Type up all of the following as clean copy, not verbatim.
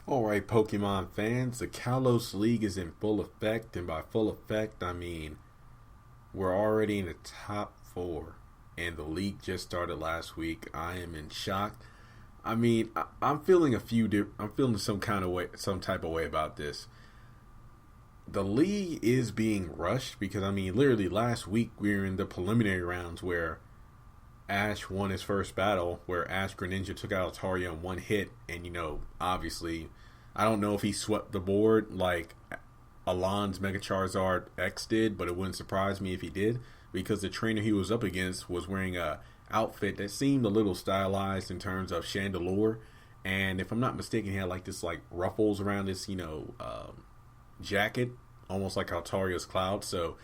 Alright, Pokemon fans, the Kalos League is in full effect, and by full effect, I mean we're already in the top four, and the league just started last week. I am in shock. I'm feeling I'm feeling some kind of way, some type of way about this. The league is being rushed because literally last week we were in the preliminary rounds where Ash won his first battle, where Ash Greninja took out Altaria in one hit, and obviously, I don't know if he swept the board like Alon's Mega Charizard X did, but it wouldn't surprise me if he did, because the trainer he was up against was wearing a outfit that seemed a little stylized in terms of Chandelure, and if I'm not mistaken, he had like this like ruffles around his jacket, almost like Altaria's Cloud. So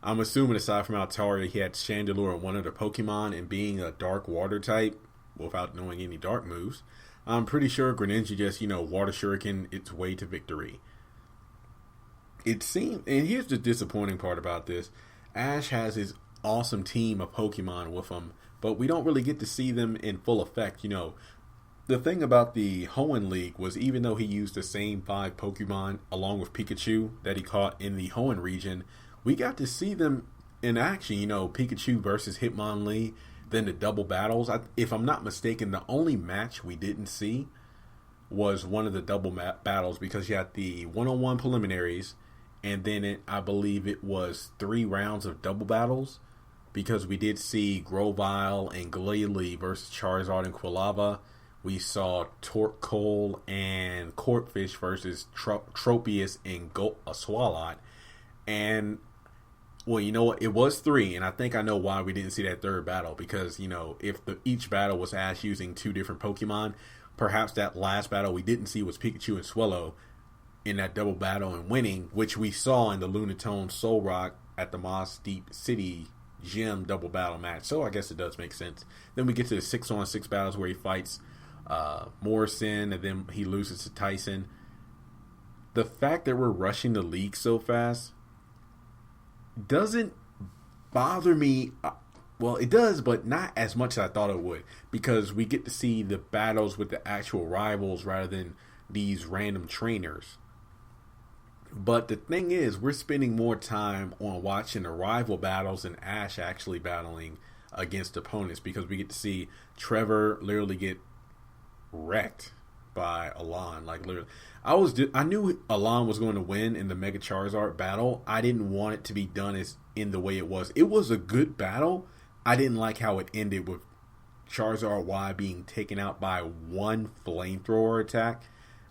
I'm assuming aside from Altaria, he had Chandelure and one other Pokemon, and being a dark water type without knowing any dark moves, I'm pretty sure Greninja just, water shuriken its way to victory. It seemed, and here's the disappointing part about this, Ash has his awesome team of Pokemon with him, but we don't really get to see them in full effect. The thing about the Hoenn League was, even though he used the same 5 Pokemon along with Pikachu that he caught in the Hoenn region, we got to see them in action. Pikachu versus Hitmonlee, then the double battles. If I'm not mistaken, the only match we didn't see was one of the double battles, because you had the one-on-one preliminaries, and then I believe it was 3 rounds of double battles, because we did see Grovyle and Glalie versus Charizard and Quilava. We saw Torkoal and Corphish versus Tropius and Swalot. And, well, you know what? It was 3, and I think I know why we didn't see that third battle. Because, if each battle was Ash using 2 different Pokemon, perhaps that last battle we didn't see was Pikachu and Swellow in that double battle and winning, which we saw in the Lunatone Solrock at the Moss Deep City Gym double battle match. So I guess it does make sense. Then we get to the 6-on-6 battles where he fights Morrison, and then he loses to Tyson. The fact that we're rushing the league so fast doesn't bother me. Well, it does, but not as much as I thought it would, because we get to see the battles with the actual rivals rather than these random trainers. But the thing is, we're spending more time on watching the rival battles than Ash actually battling against opponents, because we get to see Trevor literally get wrecked by Alon. Like, literally, I knew Alon was going to win in the Mega Charizard battle. I didn't want it to be done as in the way it was. It was a good battle. I didn't like how it ended with Charizard Y being taken out by one flamethrower attack.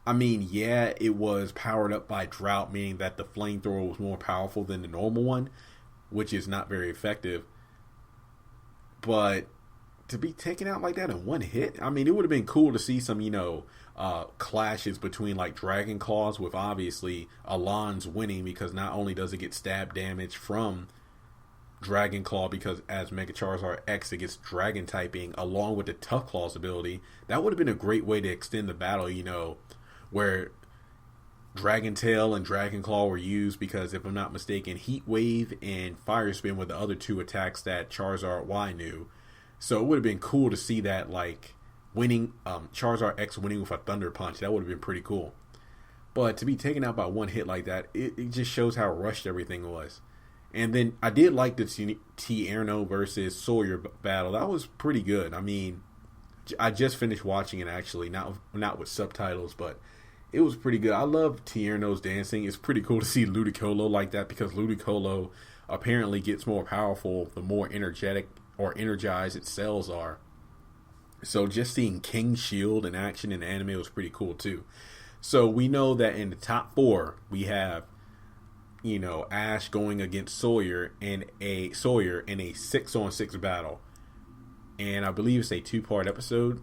Yeah, it was powered up by Drought, meaning that the flamethrower was more powerful than the normal one, which is not very effective. But to be taken out like that in one hit, it would have been cool to see some, clashes between like Dragon Claws, with obviously Alon's winning, because not only does it get stab damage from Dragon Claw, because as Mega Charizard X it gets Dragon typing along with the Tough Claws ability. That would have been a great way to extend the battle, where Dragon Tail and Dragon Claw were used, because if I'm not mistaken, Heat Wave and Fire Spin were the other 2 attacks that Charizard Y knew. So it would have been cool to see that, like, winning, Charizard X winning with a Thunder Punch. That would have been pretty cool. But to be taken out by one hit like that, it just shows how rushed everything was. And then I did like the Tierno versus Sawyer battle. That was pretty good. I just finished watching it, actually, not with subtitles, but it was pretty good. I love Tierno's dancing. It's pretty cool to see Ludicolo like that, because Ludicolo apparently gets more powerful the more energetic or energized its cells are. So just seeing King Shield in action in anime was pretty cool too. So we know that in the top 4 we have, Ash going against Sawyer in a 6-on-6 battle. And I believe it's a 2-part episode.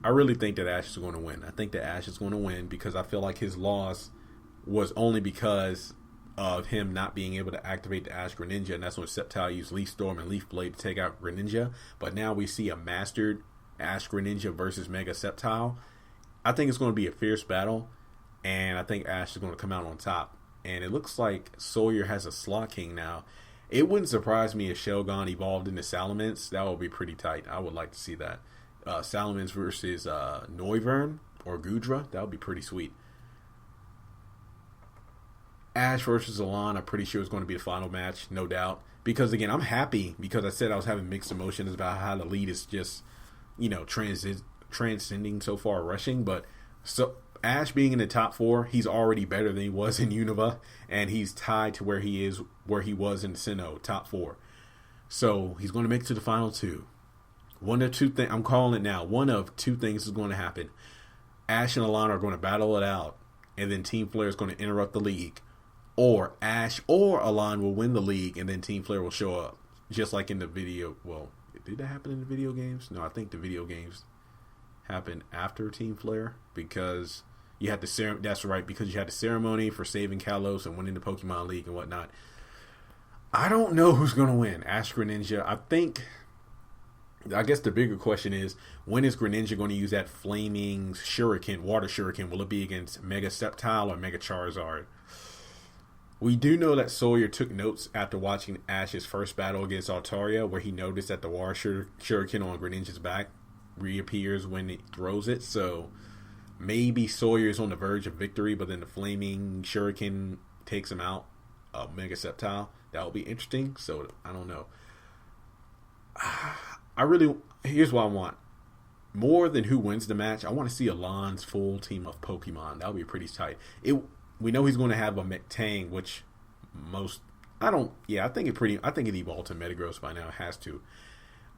I really think that Ash is going to win. I think that Ash is going to win, because I feel like his loss was only because of him not being able to activate the Ash Greninja, and that's when Sceptile used Leaf Storm and Leaf Blade to take out Greninja. But now we see a mastered Ash Greninja versus Mega Sceptile. I think it's going to be a fierce battle, and I think Ash is going to come out on top. And it looks like Sawyer has a Slot King now. It wouldn't surprise me if Shelgon evolved into Salamence. That would be pretty tight. I would like to see that. Salamence versus Noivern or Gudra. That would be pretty sweet. Ash versus Alon, I'm pretty sure it's going to be the final match, no doubt. Because again, I'm happy because I said I was having mixed emotions about how the lead is just, transcending so far rushing. But so Ash being in the top 4, he's already better than he was in Unova, and he's tied to where he was in Sinnoh, top 4. So he's going to make it to the final 2. One of two things, I'm calling it now. One of two things is going to happen. Ash and Alon are going to battle it out, and then Team Flare is going to interrupt the league. Or Ash or Alon will win the league, and then Team Flare will show up. Just like in the video. Well, did that happen in the video games? No, I think the video games happened after Team Flare. Because you had the that's right, because you had the ceremony for saving Kalos and winning the Pokemon League and whatnot. I don't know who's going to win. Ash Greninja. I guess the bigger question is, when is Greninja going to use that flaming shuriken, water shuriken? Will it be against Mega Sceptile or Mega Charizard? We do know that Sawyer took notes after watching Ash's first battle against Altaria, where he noticed that the water shuriken on Greninja's back reappears when it throws it. So maybe Sawyer is on the verge of victory, but then the flaming shuriken takes him out of Mega Sceptile. That would be interesting. So I don't know. Here's what I want. More than who wins the match, I want to see Alon's full team of Pokemon. That would be pretty tight. We know he's going to have a Tang, which I think it evolved to Metagross by now. It has to.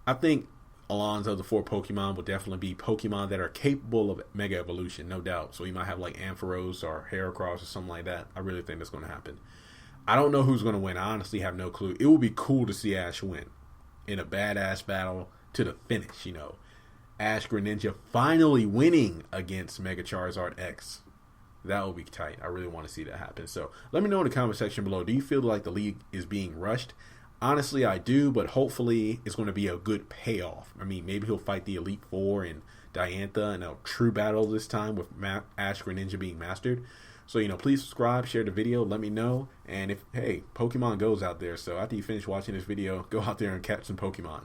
I think Alon's other 4 Pokemon will definitely be Pokemon that are capable of Mega Evolution, no doubt. So he might have like Ampharos or Heracross or something like that. I really think that's going to happen. I don't know who's going to win. I honestly have no clue. It would be cool to see Ash win in a badass battle to the finish, Ash Greninja finally winning against Mega Charizard X. That would be tight. I really want to see that happen. So let me know in the comment section below. Do you feel like the league is being rushed? Honestly, I do, but hopefully it's going to be a good payoff. I mean, maybe he'll fight the Elite Four and Diantha in a true battle this time with Ash Greninja being mastered. So, please subscribe, share the video, let me know. And Pokemon Go's out there. So after you finish watching this video, go out there and catch some Pokemon.